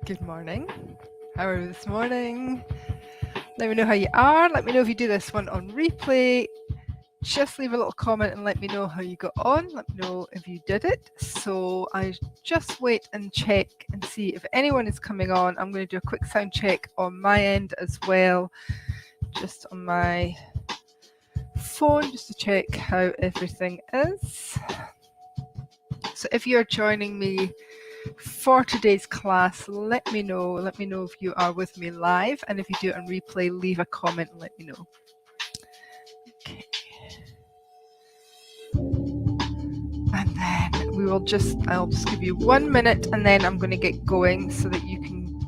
Good morning. How are you this morning? Let me know how you are. Let me know if you do this one on replay. Just leave a little comment and let me know how you got on. Let me know if you did it. So I just wait and check and see if anyone is coming on. I'm going to do a quick sound check on my end as well, just on my phone, just to check how everything is. So if you're joining me for today's class, let me know if you are with me live, and if you do it on replay, leave a comment and let me know. Okay. And then I'll just give you 1 minute and then I'm going to get going so that you can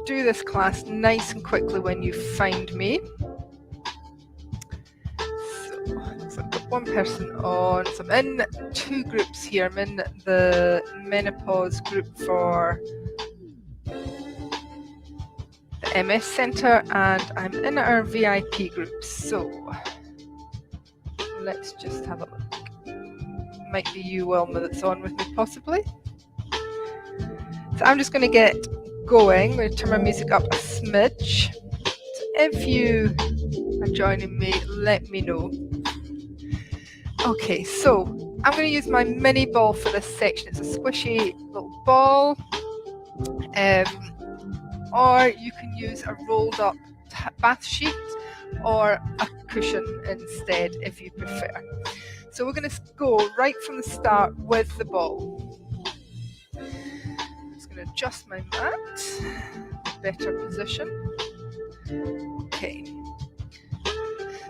do this class nice and quickly when you find me. So I've got one person on, so I'm in 2 groups here. I'm in the menopause group for the MS Centre and I'm in our VIP group. So let's just have a look. Might be you, Wilma, that's on with me possibly. So I'm just going to get going. I'm going to turn my music up a smidge. So if you are joining me, let me know. Okay, so I'm going to use my MiniBall for this section. It's a squishy little ball, or you can use a rolled up bath sheet or a cushion instead if you prefer. So we're going to go right from the start with the ball. I'm just going to adjust my mat, better position. Okay.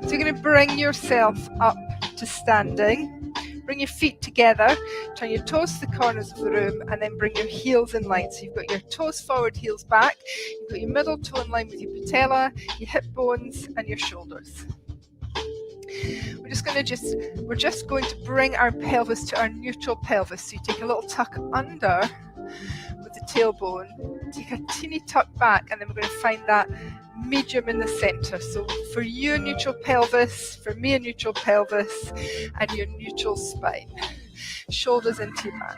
So you're going to bring yourself up to standing. Bring your feet together, turn your toes to the corners of the room, and then bring your heels in line. So you've got your toes forward, heels back. You've got your middle toe in line with your patella, your hip bones, and your shoulders. We're just going to bring our pelvis to our neutral pelvis. So you take a little tuck under with the tailbone, take a teeny tuck back, and then we're going to find that medium in the center. So for you, a neutral pelvis, for me, a neutral pelvis, and your neutral spine. Shoulders into your back.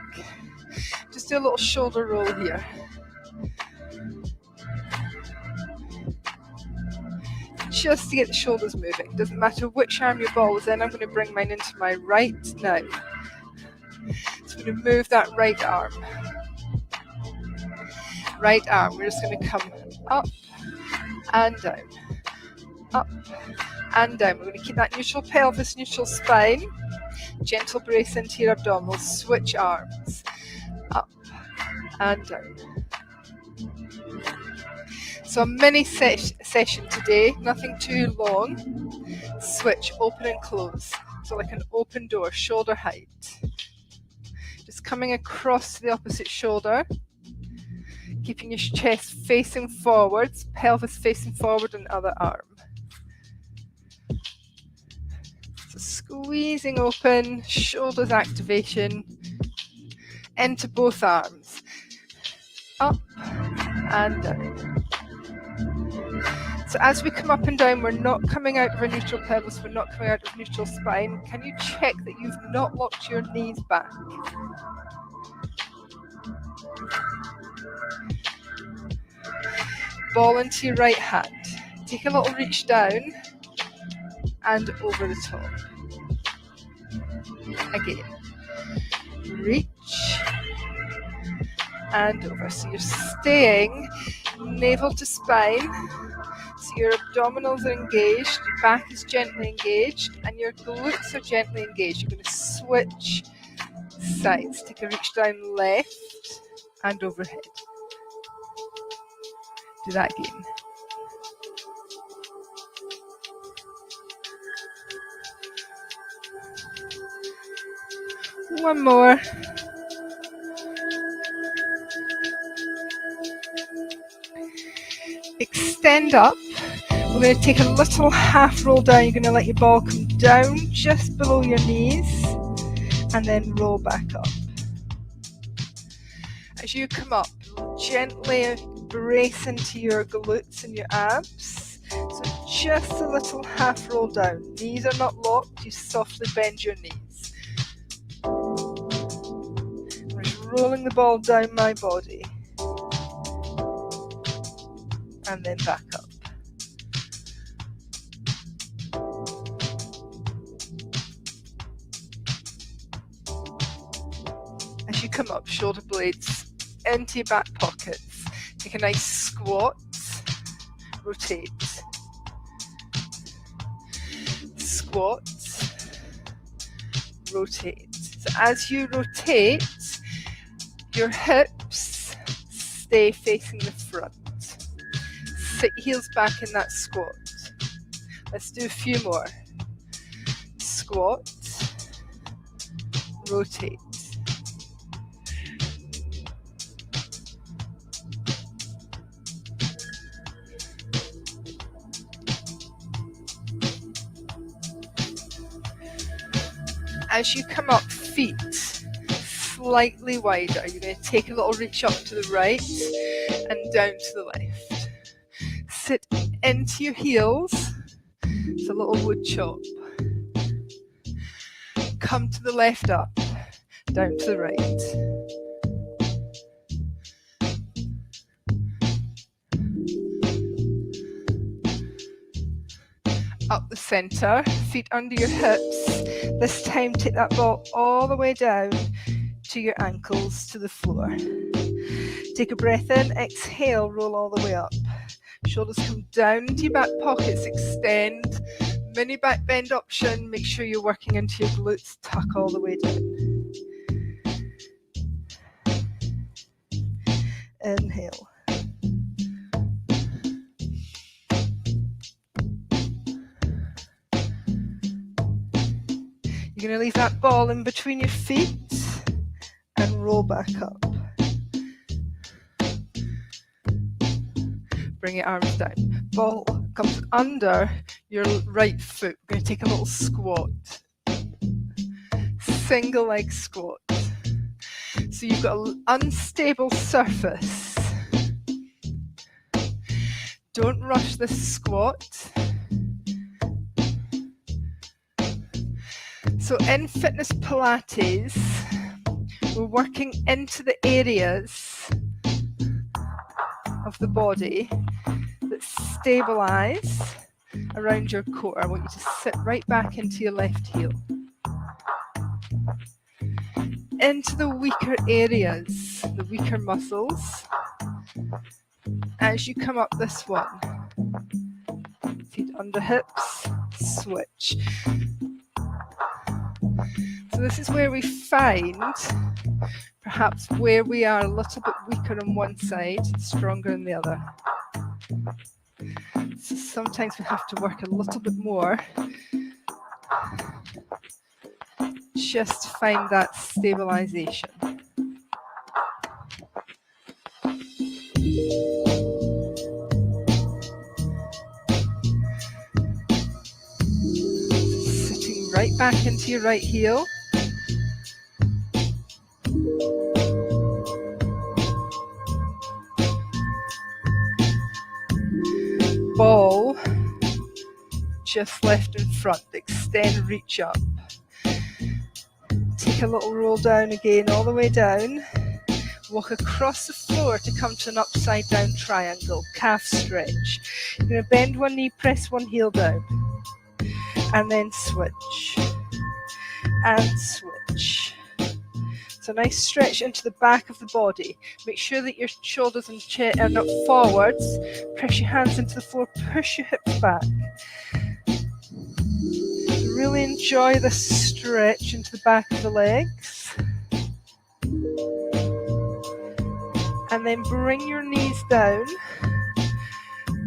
Just do a little shoulder roll here. Just to get the shoulders moving. Doesn't matter which arm your ball is in. I'm going to bring mine into my right now. So I'm going to move that right arm. Right arm. We're just going to come up and down. Up and down. We're going to keep that neutral pelvis, neutral spine. Gentle brace into your abdominals. Switch arms. Up and down. So a mini session today, nothing too long. Switch, open and close. So like an open door, shoulder height. Just coming across to the opposite shoulder. Keeping your chest facing forwards, pelvis facing forward and other arm. So squeezing open, shoulders activation, into both arms. Up and down. So as we come up and down, we're not coming out of our neutral pelvis, we're not coming out of neutral spine. Can you check that you've not locked your knees back? Ball into your right hand. Take a little reach down and over the top. Again. Reach and over. So you're staying navel to spine. So your abdominals are engaged, your back is gently engaged, and your glutes are gently engaged. You're going to switch sides. Take a reach down left and overhead. Do that again. One more. Extend up. We're going to take a little half roll down. You're going to let your ball come down just below your knees and then roll back up. As you come up, gently brace into your glutes and your abs. So just a little half roll down. Knees are not locked. You softly bend your knees. I'm just rolling the ball down my body. and then back up. As you come up, shoulder blades into your back pockets. Take a nice squat, rotate, squat, rotate. So as you rotate, your hips stay facing the front. Sit heels back in that squat. Let's do a few more. Squat, rotate. As you come up, feet slightly wider. You're going to take a little reach up to the right and down to the left. Sit into your heels. It's a little wood chop. Come to the left up, down to the right. Up the center, feet under your hips. This time take that ball all the way down to your ankles, to the floor. Take a breath in, exhale, roll all the way up. Shoulders come down into your back pockets, extend. Mini back bend option, make sure you're working into your glutes, tuck all the way down. Inhale. You're going to leave that ball in between your feet and roll back up. Bring your arms down. Ball comes under your right foot. We're going to take a little squat. Single leg squat. So you've got an unstable surface. Don't rush this squat. So in fitness Pilates, we're working into the areas of the body that stabilize around your core. I want you to sit right back into your left heel. Into the weaker areas, the weaker muscles. As you come up this one, feet under hips, switch. So this is where we find perhaps where we are a little bit weaker on one side, stronger on the other. So sometimes we have to work a little bit more just to find that stabilization. Sitting right back into your right heel. Ball just left in front, extend, reach up. Take a little roll down again, all the way down. Walk across the floor to come to an upside down triangle, calf stretch. You're going to bend one knee, press one heel down, and then switch, and switch. So nice stretch into the back of the body. Make sure that your shoulders and chest are not forwards. Press your hands into the floor, push your hips back. Really enjoy the stretch into the back of the legs. And then bring your knees down.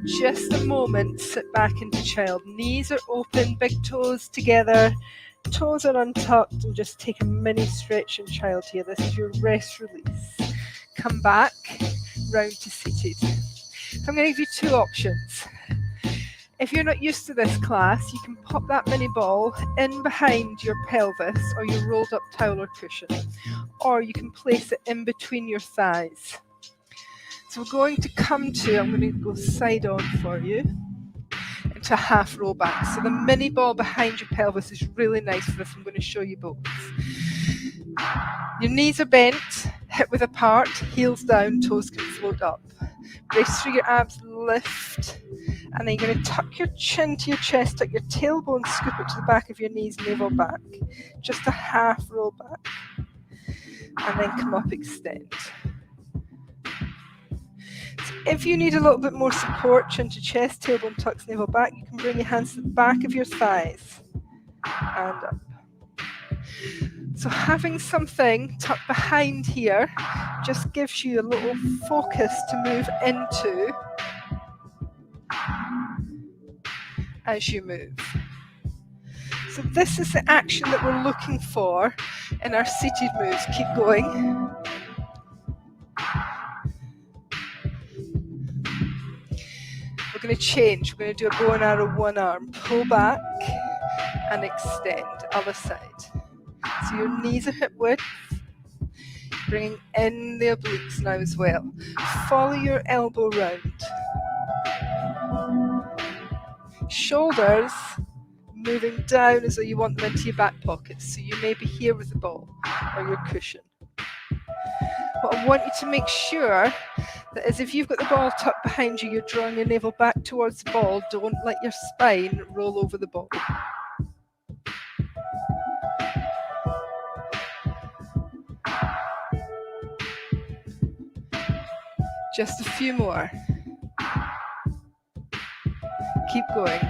Just a moment, sit back into child. Knees are open, big toes together. Toes are untucked, and just take a mini stretch in child here. This is your rest release. Come back, round to seated. So I'm going to give you two options. If you're not used to this class, you can pop that mini ball in behind your pelvis or your rolled up towel or cushion, or you can place it in between your thighs. So we're going to come to, I'm going to go side on for you, into a half roll back. So the mini ball behind your pelvis is really nice for this. I'm going to show you both. Your knees are bent, hip width apart, heels down, toes can float up. Brace through your abs, lift. And then you're going to tuck your chin to your chest, tuck your tailbone, scoop it to the back of your knees, navel back. Just a half roll back. And then come up, extend. So if you need a little bit more support, chin to chest, tailbone tucks, navel back, you can bring your hands to the back of your thighs and up. So having something tucked behind here just gives you a little focus to move into as you move. So this is the action that we're looking for in our seated moves. Keep going. We're going to change. We're going to do a bow and arrow one arm. Pull back and extend. Other side. So your knees are hip width. Bringing in the obliques now as well. Follow your elbow round. Shoulders moving down as though you want them into your back pockets. So you may be here with the ball or your cushion. What I want you to make sure that is if you've got the ball tucked behind you, you're drawing your navel back towards the ball. Don't let your spine roll over the ball. Just a few more. Keep going.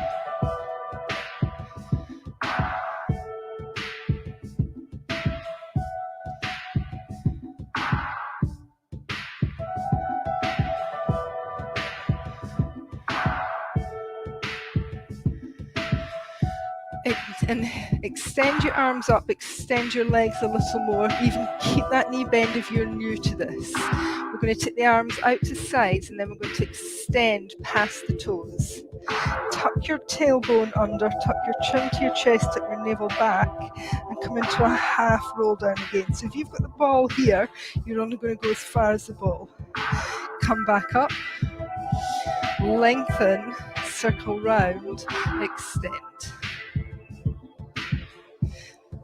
And extend your arms up, extend your legs a little more, even keep that knee bend if you're new to this. We're going to take the arms out to sides and then we're going to extend past the toes. Tuck your tailbone under, tuck your chin to your chest, tuck your navel back and come into a half roll down again. So if you've got the ball here, you're only going to go as far as the ball. Come back up, lengthen, circle round, extend.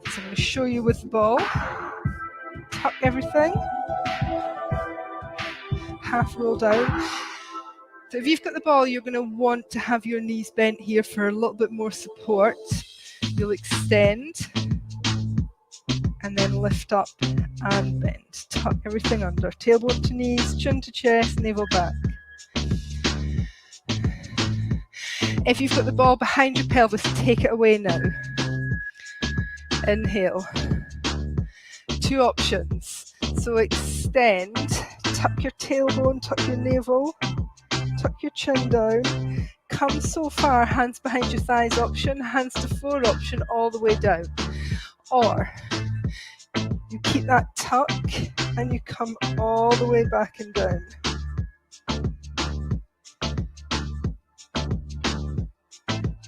So I'm going to show you with the ball. Tuck everything. Half roll down. So if you've got the ball, you're going to want to have your knees bent here for a little bit more support. You'll extend and then lift up and bend. Tuck everything under. Tailbone to knees, chin to chest, navel back. If you've got the ball behind your pelvis, take it away now. Inhale. Two options. So extend, tuck your tailbone, tuck your navel, tuck your chin down. Come so far, hands behind your thighs option, hands to floor option, all the way down. Or you keep that tuck and you come all the way back and down.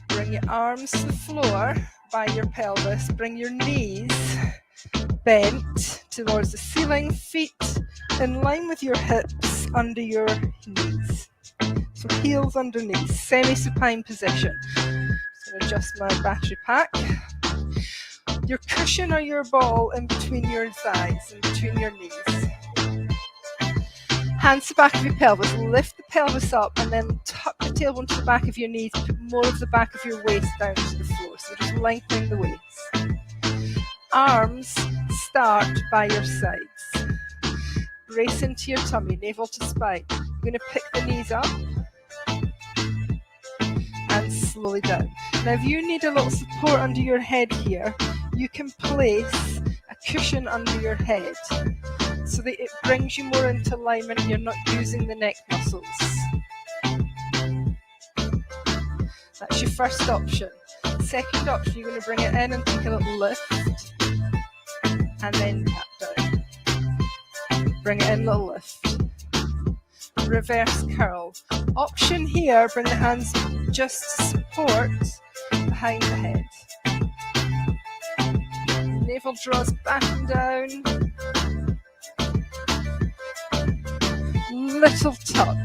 Bring your arms to the floor by your pelvis, bring your knees bent towards the ceiling, feet in line with your hips under your knees. So heels underneath, semi-supine position. So adjust my battery pack. Your cushion or your ball in between your thighs, in between your knees. Hands to the back of your pelvis, lift the pelvis up and then tuck the tailbone to the back of your knees, put more of the back of your waist down to the floor, so just lengthening the waist. Arms start by your sides. Brace into your tummy, navel to spine. You're going to pick the knees up and slowly down. Now if you need a little support under your head here, you can place a cushion under your head, so that it brings you more into alignment and you're not using the neck muscles. That's your first option. Second option, you're going to bring it in and take a little lift and then tap down. Bring it in, little lift. Reverse curl. Option here, bring the hands just to support behind the head. Navel draws back and down. Little tuck.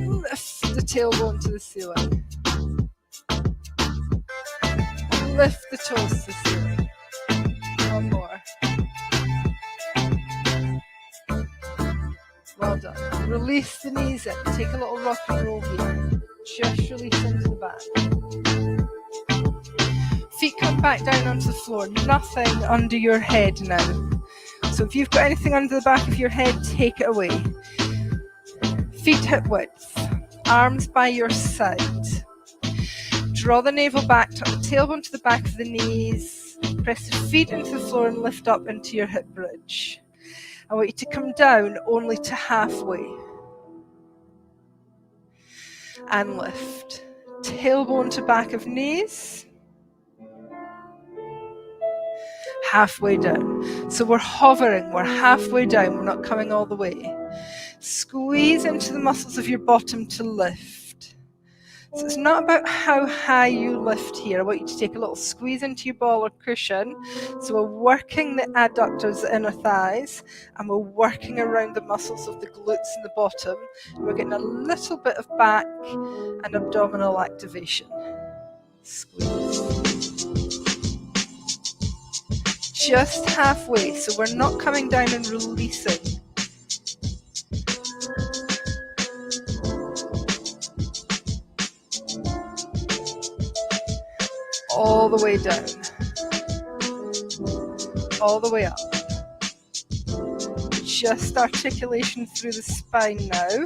Lift the tailbone to the ceiling. Lift the toes to the ceiling. One more. Well done. Release the knees in. Take a little rock and roll here. Just release into the back. Feet come back down onto the floor. Nothing under your head now. So if you've got anything under the back of your head, take it away. Feet hip width. Arms by your side. Draw the navel back, tuck the tailbone to the back of the knees. Press the feet into the floor and lift up into your hip bridge. I want you to come down only to halfway. And lift. Tailbone to back of knees. Halfway down. So we're hovering, we're halfway down, we're not coming all the way. Squeeze into the muscles of your bottom to lift. So it's not about how high you lift here. I want you to take a little squeeze into your ball or cushion. So we're working the adductors, the inner thighs, and we're working around the muscles of the glutes in the bottom. We're getting a little bit of back and abdominal activation. Squeeze. Just halfway, so we're not coming down and releasing. All the way down. All the way up. Just articulation through the spine now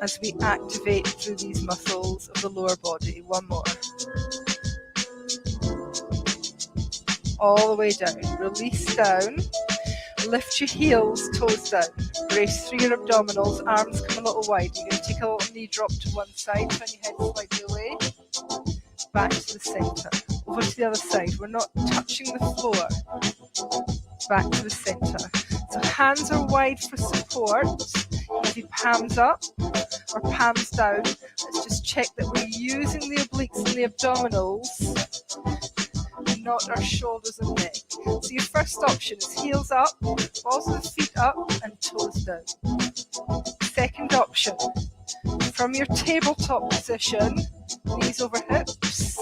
as we activate through these muscles of the lower body. One more. All the way down. Release down. Lift your heels, toes down. Brace through your abdominals. Arms come a little wide. You're going to take a little knee drop to one side. Turn your head slightly away. Back to the centre. Over to the other side. We're not touching the floor. Back to the centre. So hands are wide for support. Maybe palms up or palms down. Let's just check that we're using the obliques and the abdominals, not our shoulders and neck. So your first option is heels up, balls of the feet up and toes down. Second option, from your tabletop position, knees over hips,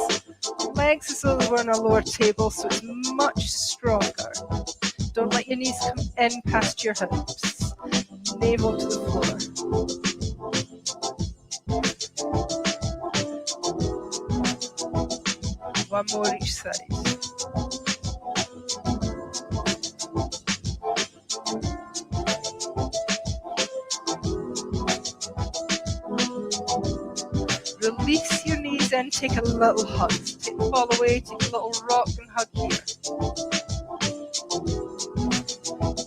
legs as though they were on a lower table, so it's much stronger. Don't let your knees come in past your hips. Navel to the floor. One more each side. Release your knees in, take a little hug. Take the ball away, take a little rock and hug here.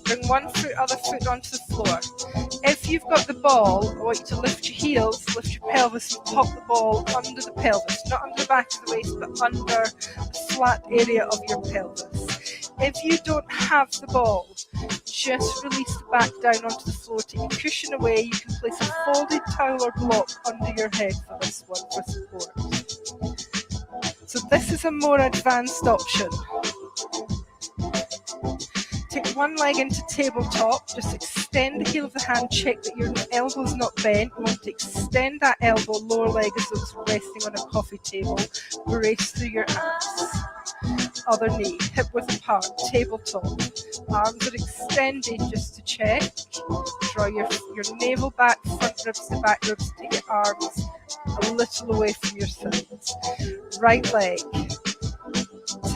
Bring one foot, other foot onto the floor. If you've got the ball, I want you to lift your heels, lift your pelvis and pop the ball under the pelvis. Not under the back of the waist, but under the flat area of your pelvis. If you don't have the ball, just release the back down onto the floor. Take your cushion away. You can place a folded towel or block under your head for this one for support. So this is a more advanced option. Take one leg into tabletop, just extend the heel of the hand, check that your elbow's not bent. You want to extend that elbow, lower leg as though it's resting on a coffee table. Brace through your abs. Other knee, hip width apart, tabletop. Arms are extended just to check. Draw your navel back, front ribs to back ribs, take your arms a little away from your sides. Right leg,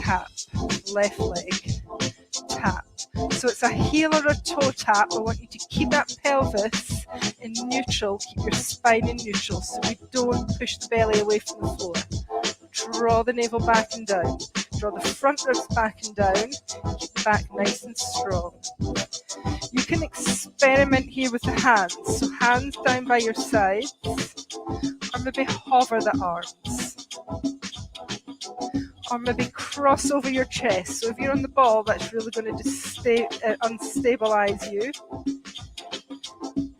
tap, left leg, tap. So it's a heel or a toe tap. I want you to keep that pelvis in neutral, keep your spine in neutral so we don't push the belly away from the floor. Draw the navel back and down. Draw the front ribs back and down. Keep the back nice and strong. You can experiment here with the hands. So hands down by your sides, or maybe hover the arms. Or maybe cross over your chest. So if you're on the ball, that's really going to unstabilize you.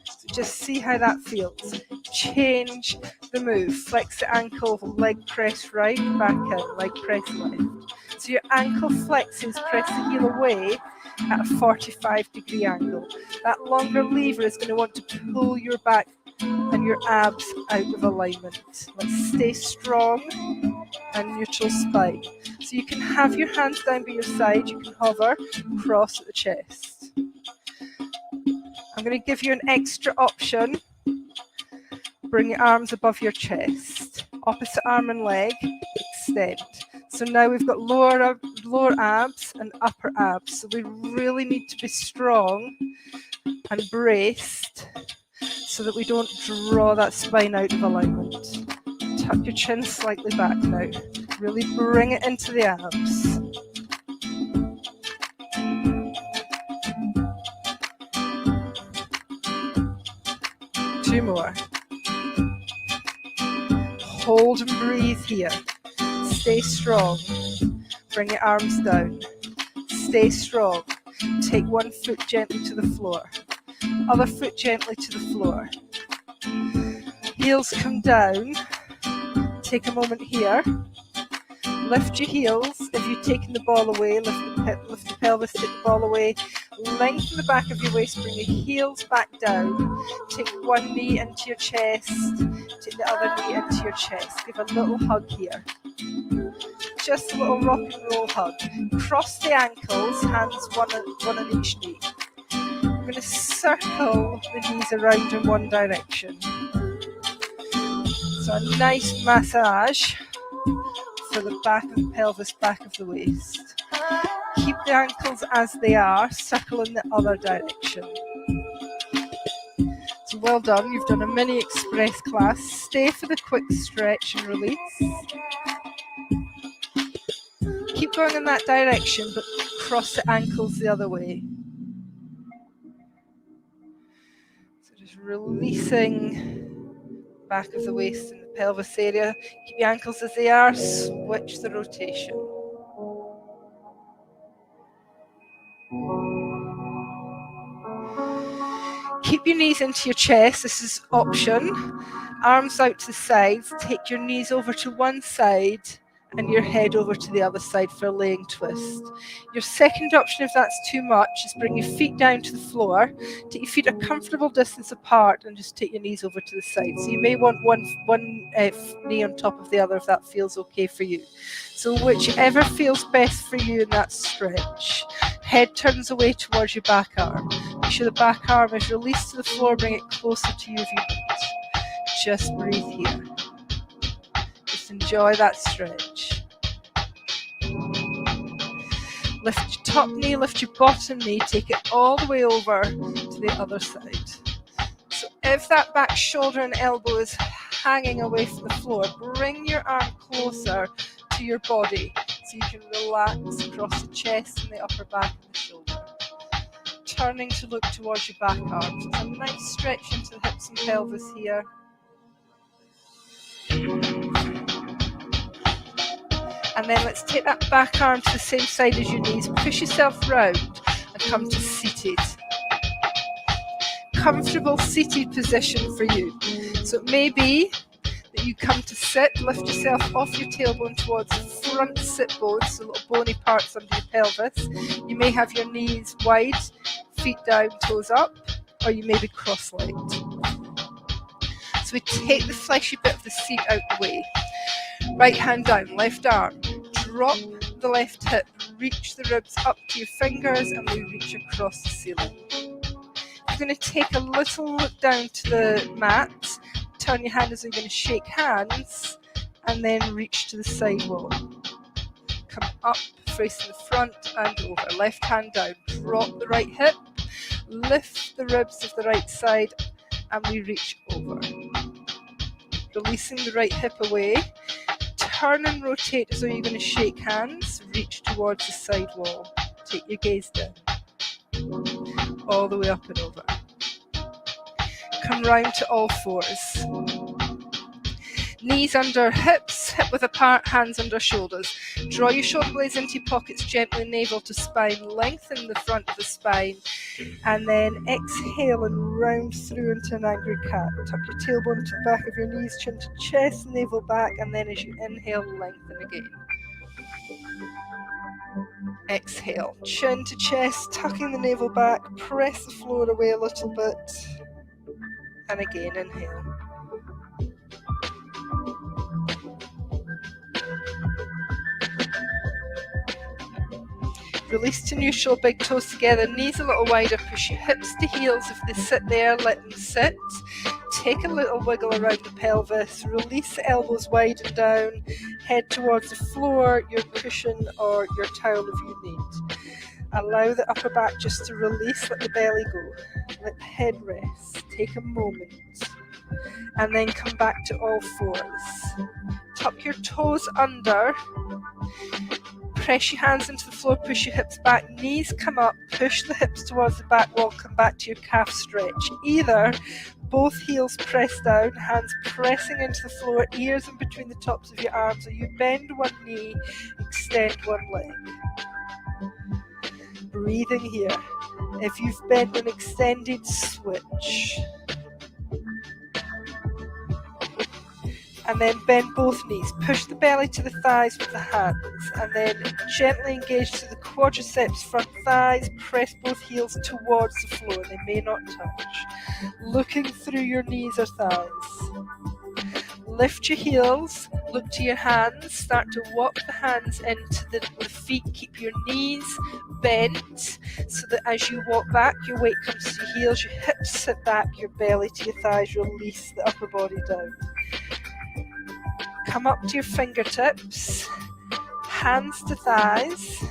So just see how that feels. Change the move. Flex the ankle, leg press right, back in, leg press left. So your ankle flexes, press the heel away at a 45-degree angle. That longer lever is going to want to pull your back and your abs out of alignment. Let's stay strong and neutral spine. So you can have your hands down by your side, you can hover, cross at the chest. I'm going to give you an extra option. Bring your arms above your chest. Opposite arm and leg, extend. So now we've got lower abs and upper abs. So we really need to be strong and braced so that we don't draw that spine out of alignment. Tuck your chin slightly back now. Really bring it into the abs. Two more. Hold and breathe here. Stay strong. Bring your arms down. Stay strong. Take one foot gently to the floor. Other foot gently to the floor. Heels come down. Take a moment here. Lift your heels. If you've taken the ball away, lift the pelvis, take the ball away. Lengthen the back of your waist, bring your heels back down. Take one knee into your chest, take the other knee into your chest. Give a little hug here. Just a little rock and roll hug. Cross the ankles, hands one on each knee. I'm going to circle the knees around in one direction. So a nice massage for the back of the pelvis, back of the waist. Keep the ankles as they are, circle in the other direction. So well done, you've done a mini Xpress class. Stay for the quick stretch and release. Keep going in that direction, but cross the ankles the other way. So just releasing back of the waist and the pelvis area. Keep your ankles as they are, switch the rotation. Keep your knees into your chest, this is option. Arms out to the sides, take your knees over to one side and your head over to the other side for a laying twist. Your second option, if that's too much, is bring your feet down to the floor, take your feet a comfortable distance apart and just take your knees over to the side. So you may want one knee on top of the other if that feels okay for you. So whichever feels best for you in that stretch. Head turns away towards your back arm. Make sure the back arm is released to the floor, bring it closer to you if you want. Just breathe here. Just enjoy that stretch. Lift your top knee, lift your bottom knee, take it all the way over to the other side. So if that back shoulder and elbow is hanging away from the floor, bring your arm closer to your body so you can relax across the chest and the upper back and the shoulder. Turning to look towards your back arm. So it's a nice stretch into the hips and pelvis here. And then let's take that back arm to the same side as your knees. Push yourself round and come to seated. Comfortable seated position for you. So it may be that you come to sit, lift yourself off your tailbone towards the front sit bones, so little bony parts under your pelvis. You may have your knees wide, feet down, toes up, or you may be cross-legged. So we take the fleshy bit of the seat out the way. Right hand down, left arm. Drop the left hip, reach the ribs up to your fingers and we reach across the ceiling. You're going to take a little look down to the mat, turn your hand as you're going to shake hands and then reach to the side wall. Come up, facing the front and over. Left hand down, drop the right hip, lift the ribs of the right side and we reach over. Releasing the right hip away. Turn and rotate so you're going to shake hands, reach towards the side wall. Take your gaze down. All the way up and over. Come round to all fours. Knees under hips, hip width apart, hands under shoulders. Draw your shoulder blades into your pockets gently, navel to spine. Lengthen the front of the spine. And then exhale and round through into an angry cat. Tuck your tailbone to the back of your knees, chin to chest, navel back. And then as you inhale, lengthen again. Exhale, chin to chest, tucking the navel back. Press the floor away a little bit. And again, inhale. Release to neutral, big toes together, knees a little wider, push your hips to heels. If they sit there, let them sit. Take a little wiggle around the pelvis, release the elbows wide and down, head towards the floor, your cushion or your towel if you need. Allow the upper back just to release, let the belly go, let the head rest, take a moment, and then come back to all fours. Tuck your toes under, press your hands into the floor, push your hips back, knees come up, push the hips towards the back wall, come back to your calf stretch. Either both heels press down, hands pressing into the floor, ears in between the tops of your arms, or you bend one knee, extend one leg. Breathing here. If you've bent and extended, switch. And then bend both knees. Push the belly to the thighs with the hands. And then gently engage to the quadriceps, front thighs. Press both heels towards the floor. They may not touch. Looking through your knees or thighs. Lift your heels. Look to your hands. Start to walk the hands into the feet. Keep your knees bent so that as you walk back, your weight comes to your heels. Your hips sit back. Your belly to your thighs. Release the upper body down. Come up to your fingertips, hands to thighs,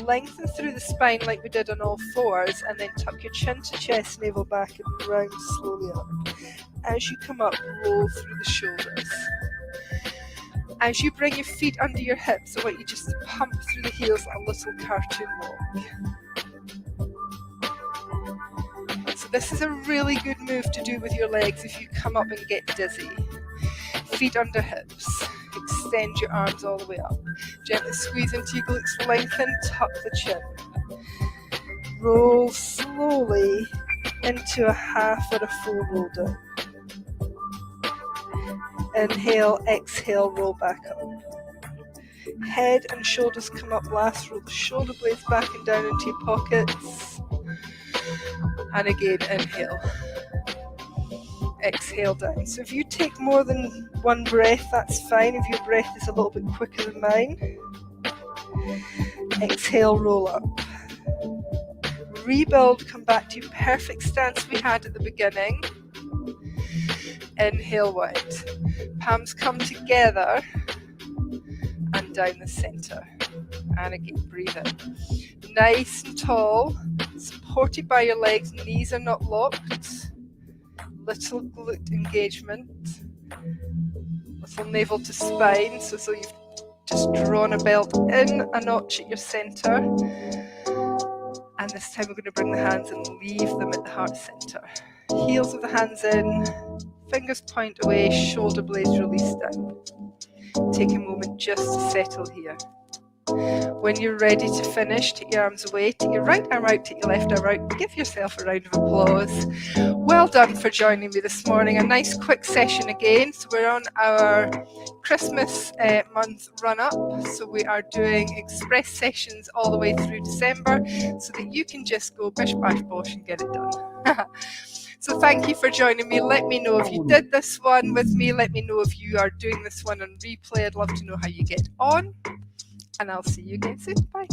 lengthen through the spine like we did on all fours, and then tuck your chin to chest, navel back and round slowly up. As you come up, roll through the shoulders. As you bring your feet under your hips, I want you just to pump through the heels like a little cartoon walk. So this is a really good move to do with your legs if you come up and get dizzy. Feet under hips, extend your arms all the way up. Gently squeeze into your glutes, lengthen, tuck the chin. Roll slowly into a half or a full roll down. Inhale, exhale, roll back up. Head and shoulders come up last, roll the shoulder blades back and down into your pockets. And again, inhale. Exhale down. So if you take more than one breath, that's fine. If your breath is a little bit quicker than mine, exhale, roll up. Rebuild, come back to your perfect stance we had at the beginning. Inhale wide. Palms come together and down the center. And again, breathe in. Nice and tall, supported by your legs, knees are not locked. Little glute engagement, little navel to spine, so you've just drawn a belt in a notch at your center. And this time we're going to bring the hands and leave them at the heart center. Heels of the hands in, fingers point away, shoulder blades release down. Take a moment just to settle here. When you're ready to finish, take your arms away, take your right arm out, take your left arm out, give yourself a round of applause. Well done for joining me this morning. A nice quick session again. So we're on our Christmas month run up. So we are doing Xpress sessions all the way through December so that you can just go bish bash bosh and get it done. So thank you for joining me. Let me know if you did this one with me. Let me know if you are doing this one on replay. I'd love to know how you get on. And I'll see you again soon. Bye.